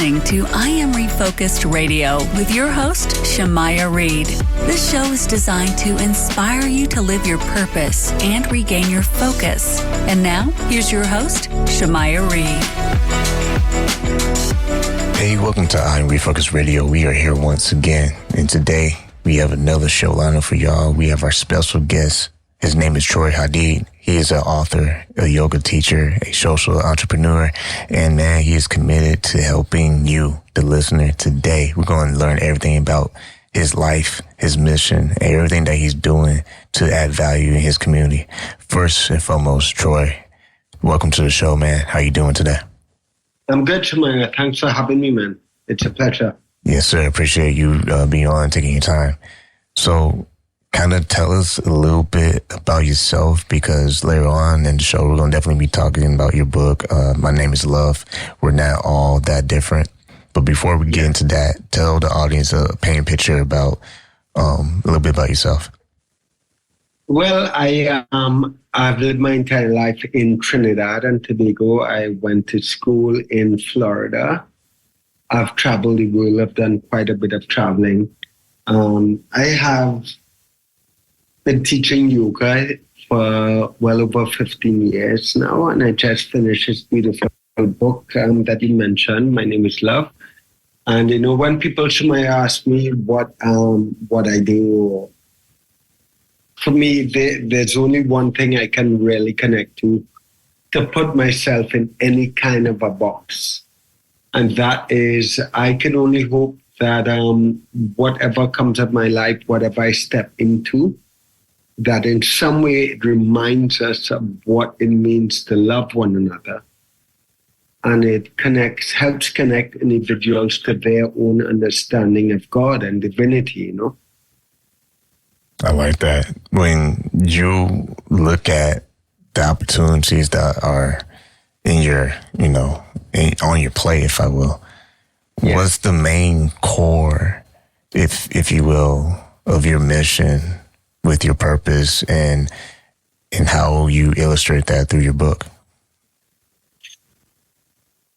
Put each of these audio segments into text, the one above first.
listening to I Am Refocused Radio with your host, Shamaya Reed. This show is designed to inspire you to live your purpose and regain your focus. And now, here's your host, Shamaya Reed. Hey, welcome to I Am Refocused Radio. We are here once again, and today we have another show lineup for y'all. We have our special guest. His name is Troy Hadeed. He is an author, a yoga teacher, a social entrepreneur, and man, he is committed to helping you, the listener, today. We're going to learn everything about his life, his mission, and everything that he's doing to add value in his community. First and foremost, Troy, welcome to the show, man. How you doing today? I'm good, Shamaya. Thanks for having me, man. It's a pleasure. Yes, sir. Appreciate you being on and taking your time. So, kind of tell us a little bit about yourself, because later on in the show, we're going to definitely be talking about your book. My Name is Love. We're not all that different. But before we get into that, tell the audience a paint picture about a little bit about yourself. Well, I've lived my entire life in Trinidad and Tobago. I went to school in Florida. I've traveled the world. I've done quite a bit of traveling. I have been teaching yoga for well over 15 years now, and I just finished this beautiful book that you mentioned. My Name is Love. And you know, when people ask me what I do, for me, there's only one thing I can really connect to put myself in any kind of a box, and that is I can only hope that whatever comes of my life, whatever I step into, that in some way it reminds us of what it means to love one another. And it helps connect individuals to their own understanding of God and divinity, you know? I like that. When you look at the opportunities that are in your, on your plate, if I will, what's the main core, if you will, of your mission with your purpose and how you illustrate that through your book?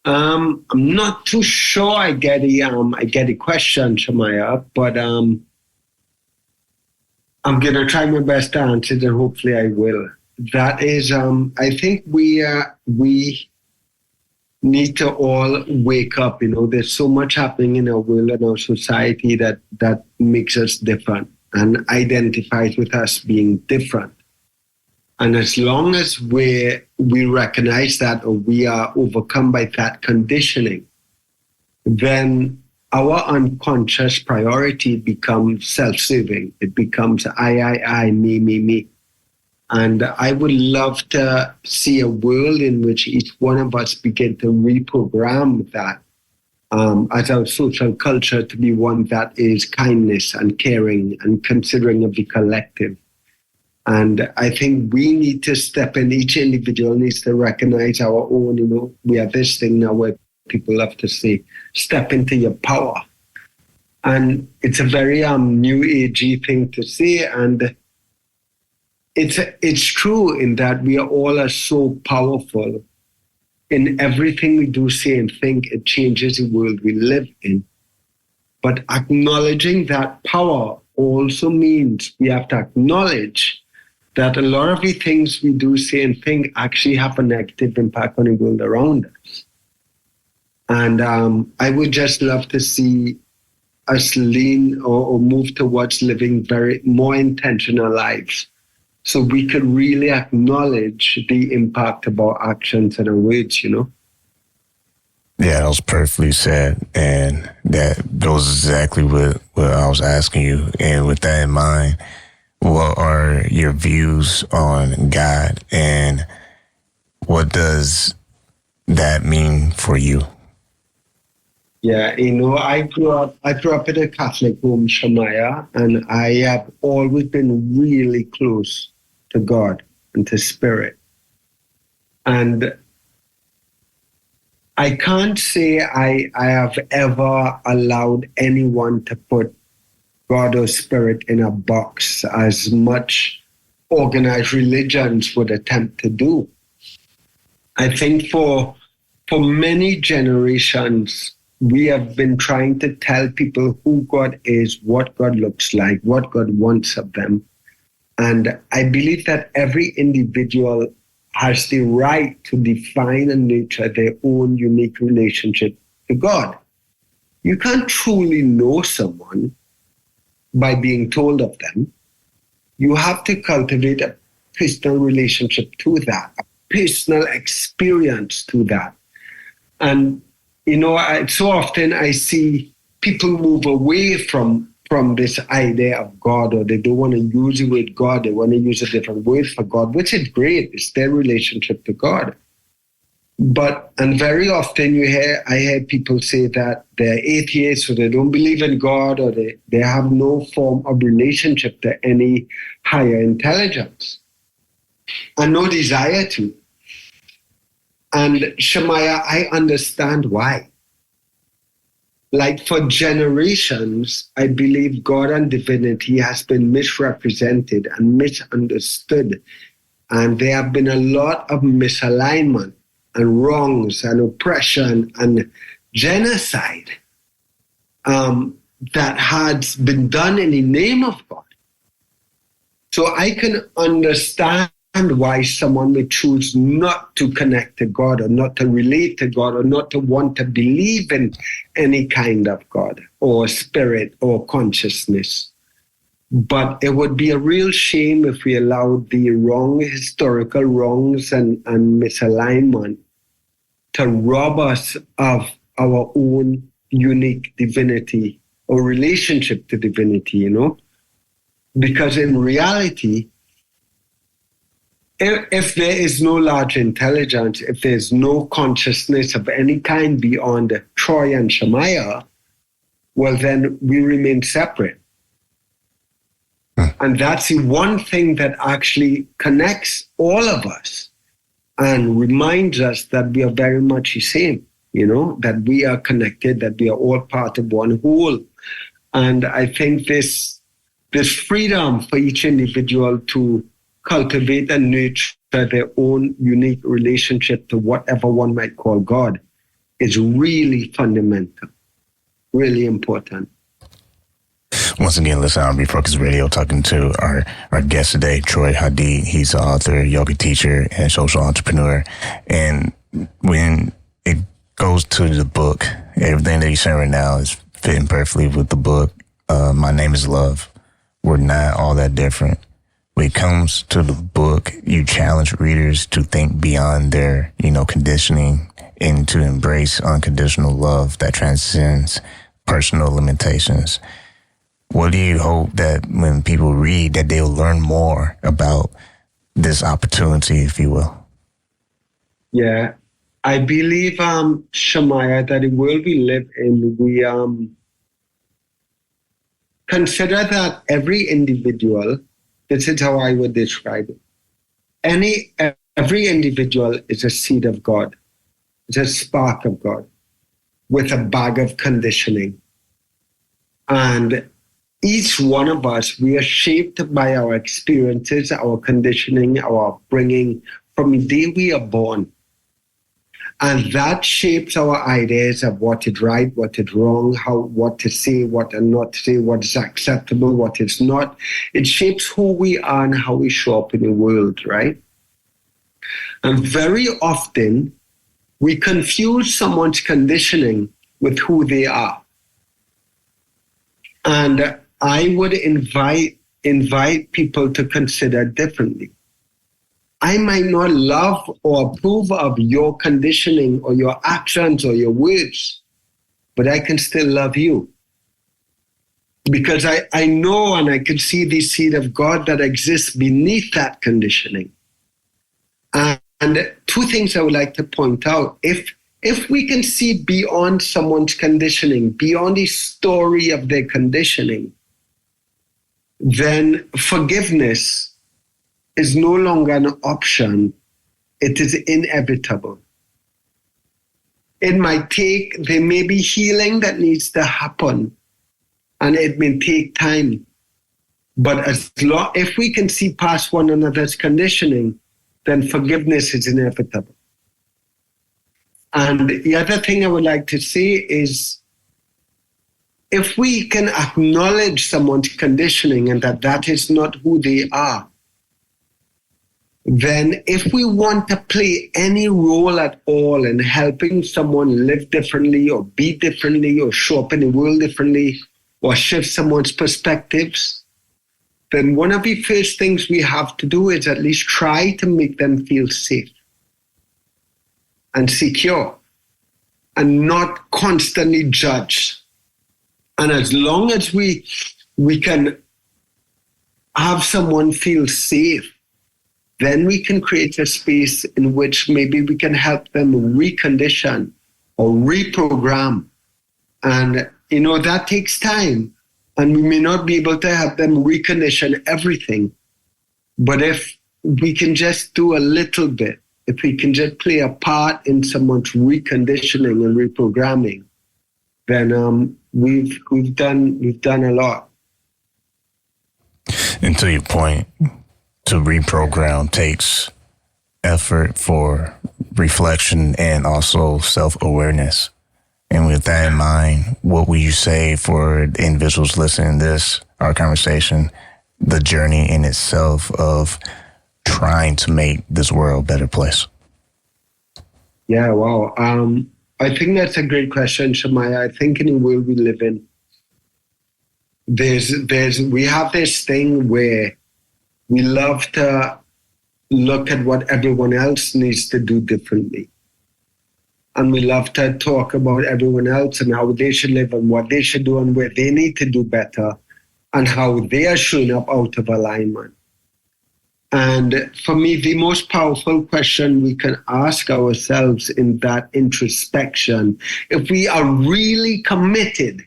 I'm not too sure I get the question, Shamaya, but I'm gonna try my best to answer it, and hopefully I will. That is, I think we need to all wake up. You know, there's so much happening in our world and our society that makes us different and identifies with us being different. And as long as we recognize that, or we are overcome by that conditioning, then our unconscious priority becomes self-serving. It becomes I, me. And I would love to see a world in which each one of us begin to reprogram that as our social culture to be one that is kindness and caring and considering of the collective. And I think we need to step in. Each individual needs to recognize our own, we have this thing now where people love to say, step into your power. And it's a very new agey thing to say. And it's true in that we are all so powerful. In everything we do, say, and think, it changes the world we live in. But acknowledging that power also means we have to acknowledge that a lot of the things we do, say, and think actually have a negative impact on the world around us. And I would just love to see us lean or move towards living more intentional lives, so we could really acknowledge the impact of our actions and our words, Yeah, that was perfectly said. And that goes exactly what I was asking you. And with that in mind, what are your views on God, and what does that mean for you? Yeah, I grew up in a Catholic home, Shamaya, and I have always been really close to God and to Spirit. And I can't say I have ever allowed anyone to put God or Spirit in a box as much organized religions would attempt to do. I think for many generations, we have been trying to tell people who God is, what God looks like, what God wants of them. And I believe that every individual has the right to define and nurture their own unique relationship to God. You can't truly know someone by being told of them. You have to cultivate a personal relationship to that, a personal experience to that. And, so often I see people move away from this idea of God, or they don't want to use the word God. They want to use a different word for God, which is great. It's their relationship to God. And very often I hear people say that they're atheists, or they don't believe in God, or they have no form of relationship to any higher intelligence and no desire to. And Shemaiah, I understand why. Like for generations, I believe God and divinity has been misrepresented and misunderstood. And there have been a lot of misalignment and wrongs and oppression and genocide that has been done in the name of God. So I can understand why someone may choose not to connect to God, or not to relate to God, or not to want to believe in any kind of God or spirit or consciousness. But it would be a real shame if we allowed the historical wrongs and misalignment to rob us of our own unique divinity or relationship to divinity, Because in reality, if there is no large intelligence, if there's no consciousness of any kind beyond Troy and Shemaiah, well, then we remain separate. And that's the one thing that actually connects all of us and reminds us that we are very much the same, that we are connected, that we are all part of one whole. And I think this freedom for each individual to cultivate and nurture their own unique relationship to whatever one might call God is really fundamental, really important. Once again, listen on Refocus Radio, talking to our guest today, Troy Hadeed. He's an author, yoga teacher, and social entrepreneur. And when it goes to the book, everything that he's saying right now is fitting perfectly with the book. My Name is Love. We're not all that different. When it comes to the book, you challenge readers to think beyond their, conditioning and to embrace unconditional love that transcends personal limitations. What do you hope that when people read, that they'll learn more about this opportunity, if you will? Yeah, I believe, Shemaiah, that the world we live in, we consider that every individual, this is how I would describe it. Every individual is a seed of God. It's a spark of God with a bag of conditioning. And each one of us, we are shaped by our experiences, our conditioning, our upbringing from the day we are born. And that shapes our ideas of what is right, what is wrong, what to say, what not to say, what is acceptable, what is not. It shapes who we are and how we show up in the world, right? And very often, we confuse someone's conditioning with who they are. And I would invite people to consider differently. I might not love or approve of your conditioning or your actions or your words, but I can still love you. Because I know and I can see the seed of God that exists beneath that conditioning. And two things I would like to point out. If we can see beyond someone's conditioning, beyond the story of their conditioning, then forgiveness is no longer an option. It is inevitable. There may be healing that needs to happen, and it may take time. But if we can see past one another's conditioning, then forgiveness is inevitable. And the other thing I would like to say is, if we can acknowledge someone's conditioning and that is not who they are, then if we want to play any role at all in helping someone live differently or be differently or show up in the world differently or shift someone's perspectives, then one of the first things we have to do is at least try to make them feel safe and secure and not constantly judge. And as long as we can have someone feel safe, then we can create a space in which maybe we can help them recondition or reprogram. And, that takes time. And we may not be able to help them recondition everything. But if we can just do a little bit, if we can just play a part in someone's reconditioning and reprogramming, then we've done a lot. And to your point, to reprogram takes effort for reflection and also self-awareness. And with that in mind, what would you say for the individuals listening to our conversation, the journey in itself of trying to make this world a better place? Yeah, wow. I think that's a great question, Shamaya. I think in the world we live in, we have this thing where we love to look at what everyone else needs to do differently. And we love to talk about everyone else and how they should live and what they should do and where they need to do better and how they are showing up out of alignment. And for me, the most powerful question we can ask ourselves in that introspection, if we are really committed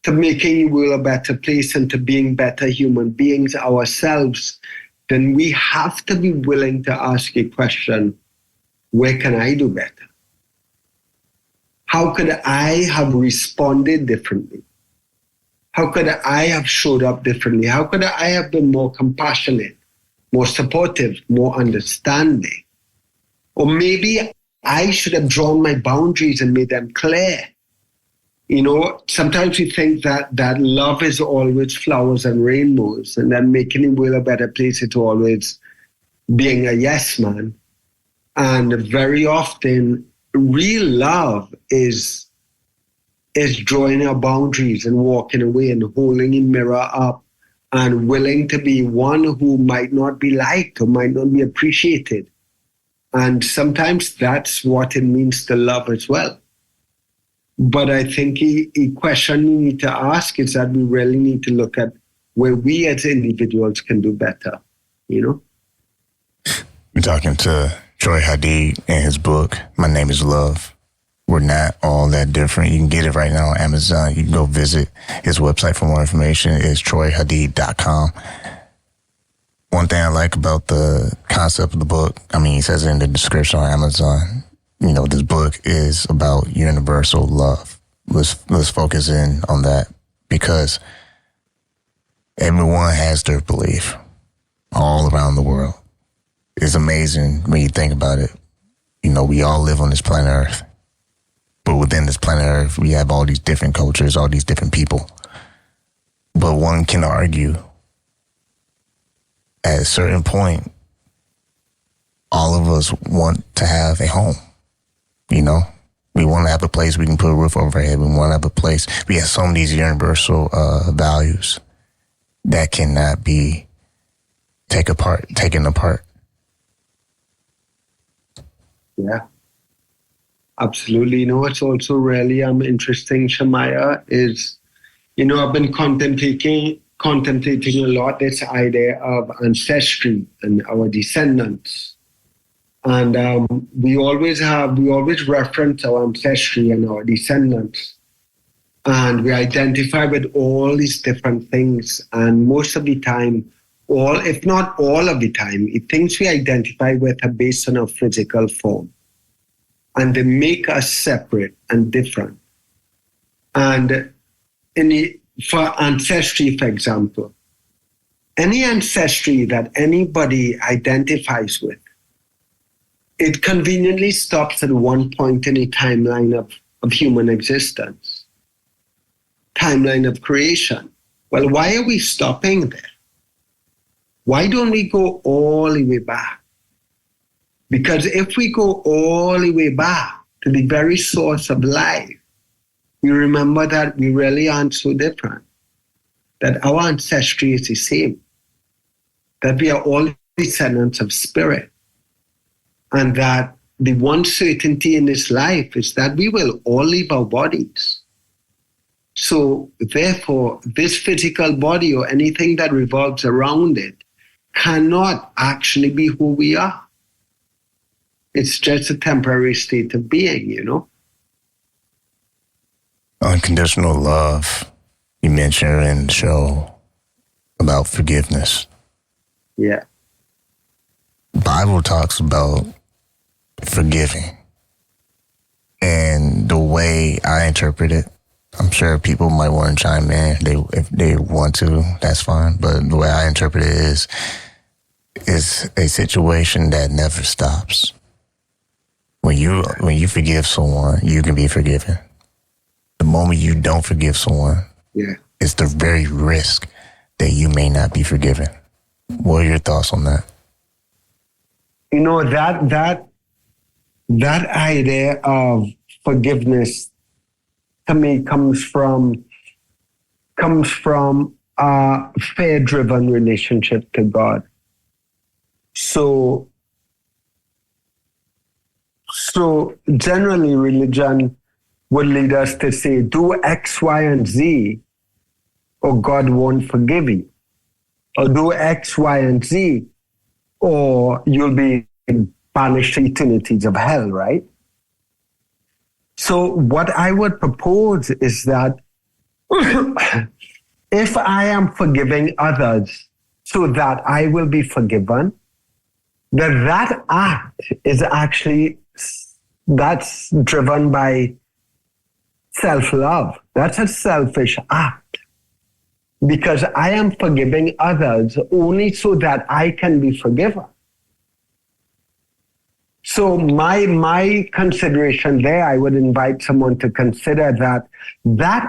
to making the world a better place and to being better human beings ourselves, then we have to be willing to ask a question, where can I do better? How could I have responded differently? How could I have showed up differently? How could I have been more compassionate, more supportive, more understanding? Or maybe I should have drawn my boundaries and made them clear. Sometimes we think that love is always flowers and rainbows and that making the world a better place is always being a yes man. And very often, real love is drawing our boundaries and walking away and holding a mirror up and willing to be one who might not be liked or might not be appreciated. And sometimes that's what it means to love as well. But I think a question we need to ask is that we really need to look at where we as individuals can do better, We're talking to Troy Hadeed in his book, My Name is Love. We're not all that different. You can get it right now on Amazon. You can go visit his website for more information. It's troyhadeed.com. One thing I like about the concept of the book, he says it in the description on Amazon, this book is about universal love. Let's focus in on that because everyone has their belief all around the world. It's amazing when you think about it. We all live on this planet Earth. But within this planet Earth, we have all these different cultures, all these different people. But one can argue at a certain point, all of us want to have a home. We want to have a place we can put a roof over our head. We want to have a place. We have some of these universal values that cannot be taken apart. Yeah, absolutely. What's also really interesting, Shamaya, is, I've been contemplating a lot this idea of ancestry and our descendants. And we always reference our ancestry and our descendants. And we identify with all these different things. And most of the time, if not all of the time, the things we identify with are based on our physical form. And they make us separate and different. And for ancestry, for example, any ancestry that anybody identifies with it conveniently stops at one point in a timeline of human existence, timeline of creation. Well, why are we stopping there? Why don't we go all the way back? Because if we go all the way back to the very source of life, we remember that we really aren't so different, that our ancestry is the same, that we are all descendants of spirit, and that the one certainty in this life is that we will all leave our bodies. So therefore, this physical body or anything that revolves around it cannot actually be who we are. It's just a temporary state of being, you know? Unconditional love. You mentioned in the show about forgiveness. Yeah. Bible talks about forgiving. And the way I interpret it, I'm sure people might want to chime in. If they want to, that's fine. But the way I interpret it is a situation that never stops. When you forgive someone, you can be forgiven. The moment you don't forgive someone, it's the very risk that you may not be forgiven. What are your thoughts on that? You know, that idea of forgiveness to me comes from a fear-driven relationship to God. So generally religion would lead us to say, do X, Y, and Z, or God won't forgive you. Or do X, Y, and Z, or you'll be banished to eternities of hell, right? So what I would propose is that if I am forgiving others so that I will be forgiven, that act is actually, that's driven by self-love. That's a selfish act. Because I am forgiving others only so that I can be forgiven. So my consideration there, I would invite someone to consider that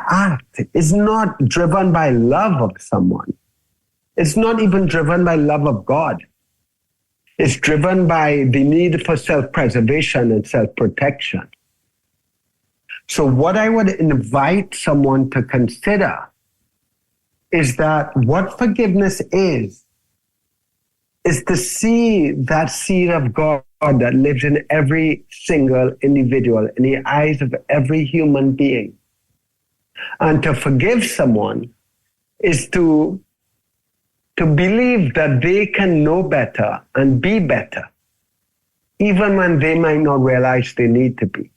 act is not driven by love of someone. It's not even driven by love of God. It's driven by the need for self-preservation and self-protection. So what I would invite someone to consider is that what forgiveness is to see that seed of God that lives in every single individual, in the eyes of every human being. And to forgive someone is to believe that they can know better and be better, even when they might not realize they need to be.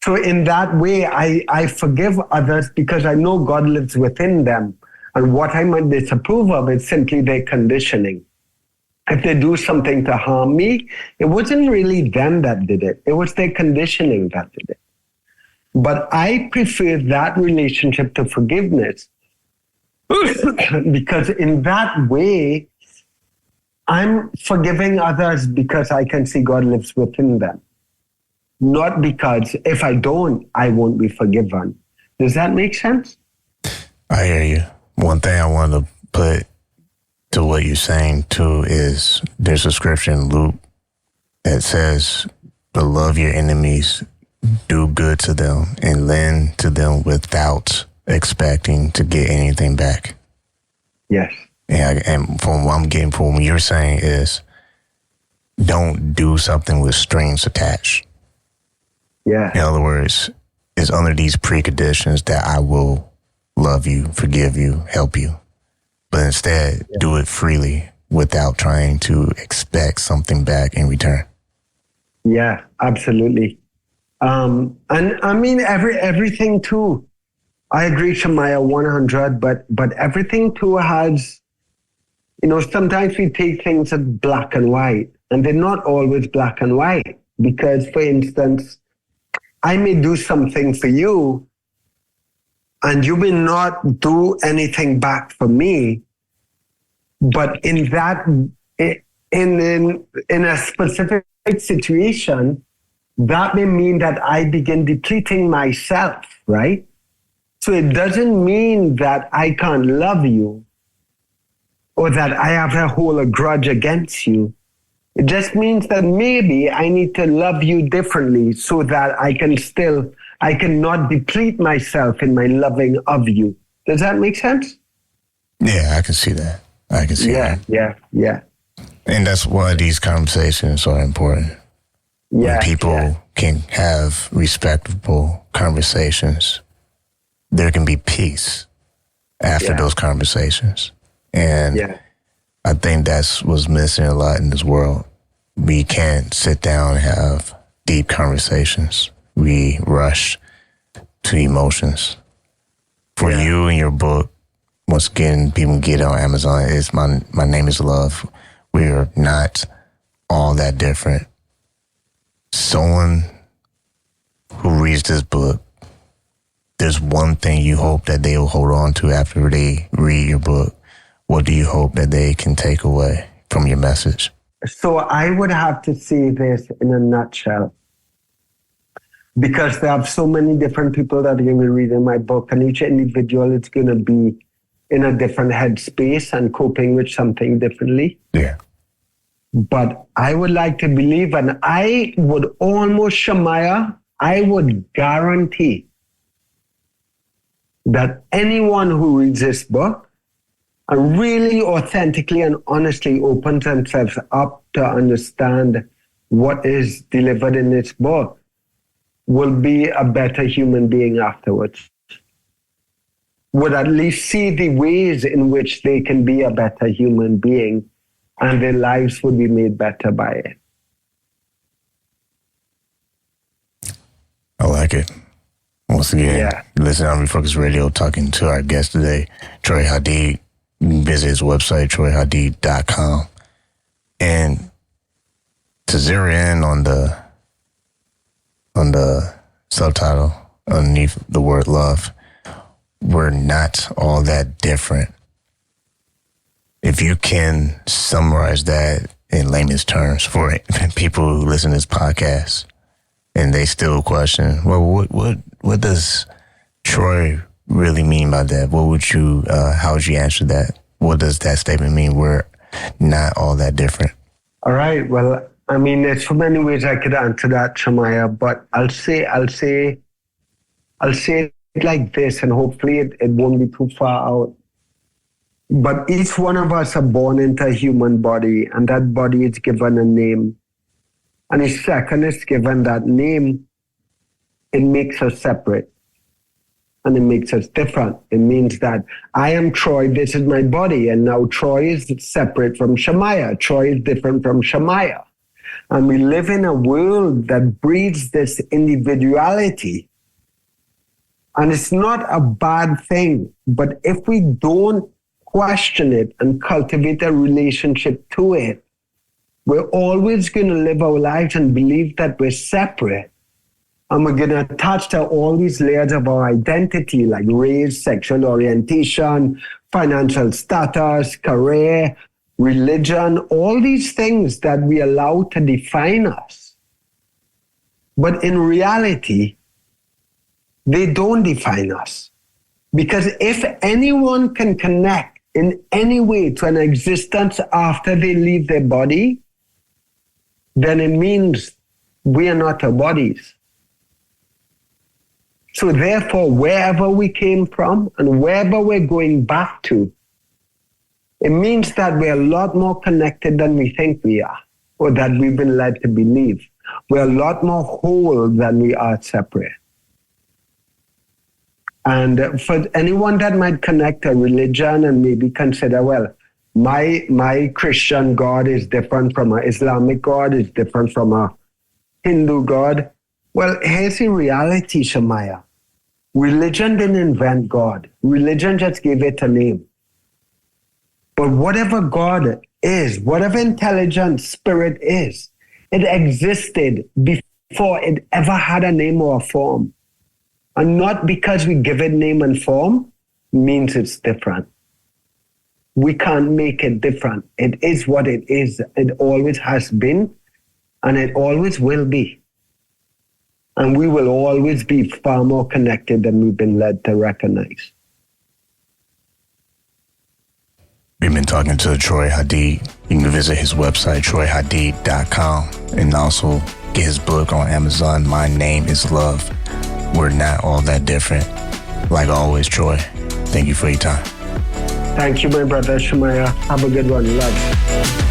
So in that way, I forgive others because I know God lives within them. And what I might disapprove of is simply their conditioning. If they do something to harm me, it wasn't really them that did it. It was their conditioning that did it. But I prefer that relationship to forgiveness because in that way, I'm forgiving others because I can see God lives within them. Not because if I don't, I won't be forgiven. Does that make sense? I hear you. One thing I want to put to what you're saying too is there's a scripture in Luke that says, "But love your enemies, do good to them, and lend to them without expecting to get anything back." Yes. And from what I'm getting from what you're saying is, don't do something with strings attached. Yeah. In other words, it's under these preconditions that I will love you, forgive you, help you. But instead, do it freely without trying to expect something back in return. Yeah, absolutely. And I mean, everything too. I agree, Shemaiah, 100, but everything too has, sometimes we take things as black and white, and they're not always black and white. Because, for instance, I may do something for you, and you may not do anything back for me. But in in a specific situation, that may mean that I begin depleting myself, right? So it doesn't mean that I can't love you or that I have to hold a grudge against you. It just means that maybe I need to love you differently so that I cannot deplete myself in my loving of you. Does that make sense? Yeah, I can see that. I can see that. Yeah. And that's why these conversations are important. When people can have respectful conversations, there can be peace after those conversations. And I think that's what's missing a lot in this world. We can't sit down and have deep conversations. We rush to emotions. For you and your book, once again, people can get it on Amazon. It's My Name is Love. We are not all that different. Someone who reads this book, there's one thing you hope that they will hold on to after they read your book. What do you hope that they can take away from your message? So I would have to say this in a nutshell, because there are so many different people that are going to be reading my book, and each individual is going to be in a different headspace and coping with something differently. Yeah. But I would like to believe, and I would almost, Shamaya, I would guarantee that anyone who reads this book and really authentically and honestly opens themselves up to understand what is delivered in this book will be a better human being afterwards. Would at least see the ways in which they can be a better human being, and their lives would be made better by it. I like it. Once again, listen on Refocus Radio, talking to our guest today, Troy Hadeed. You can visit his website, troyhadeed.com. And to zero in on the subtitle underneath the word love, we're not all that different. If you can summarize that in layman's terms for people who listen to this podcast and they still question, well, what does Troy really mean by that? What would you, how would you answer that? What does that statement mean? We're not all that different. All right. Well, I mean, there's so many ways I could answer that, Shamaya, but I'll say it like this, and hopefully it won't be too far out. But each one of us are born into a human body, and that body is given a name. And the second it's given that name, it makes us separate. And it makes us different. It means that I am Troy, this is my body, and now Troy is separate from Shamaya. Troy is different from Shamaya. And we live in a world that breeds this individuality. And it's not a bad thing, but if we don't question it and cultivate a relationship to it, we're always going to live our lives and believe that we're separate. And we're going to attach to all these layers of our identity, like race, sexual orientation, financial status, career, religion, all these things that we allow to define us. But in reality, they don't define us. Because if anyone can connect in any way to an existence after they leave their body, then it means we are not our bodies. So therefore, wherever we came from and wherever we're going back to, it means that we're a lot more connected than we think we are, or that we've been led to believe. We're a lot more whole than we are separate. And for anyone that might connect a religion and maybe consider, well, my Christian God is different from an Islamic God, is different from a Hindu God. Well, here's the reality, Shamaya. Religion didn't invent God. Religion just gave it a name. But whatever God is, whatever intelligent spirit is, it existed before it ever had a name or a form. And not because we give it name and form means it's different. We can't make it different. It is what it is. It always has been, and it always will be. And we will always be far more connected than we've been led to recognize. We've been talking to Troy Hadeed. You can visit his website, troyhadeed.com, and also get his book on Amazon, My Name is Love. We're not all that different. Like always, Troy, thank you for your time. Thank you, my brother Shemaiah. Have a good one. Love.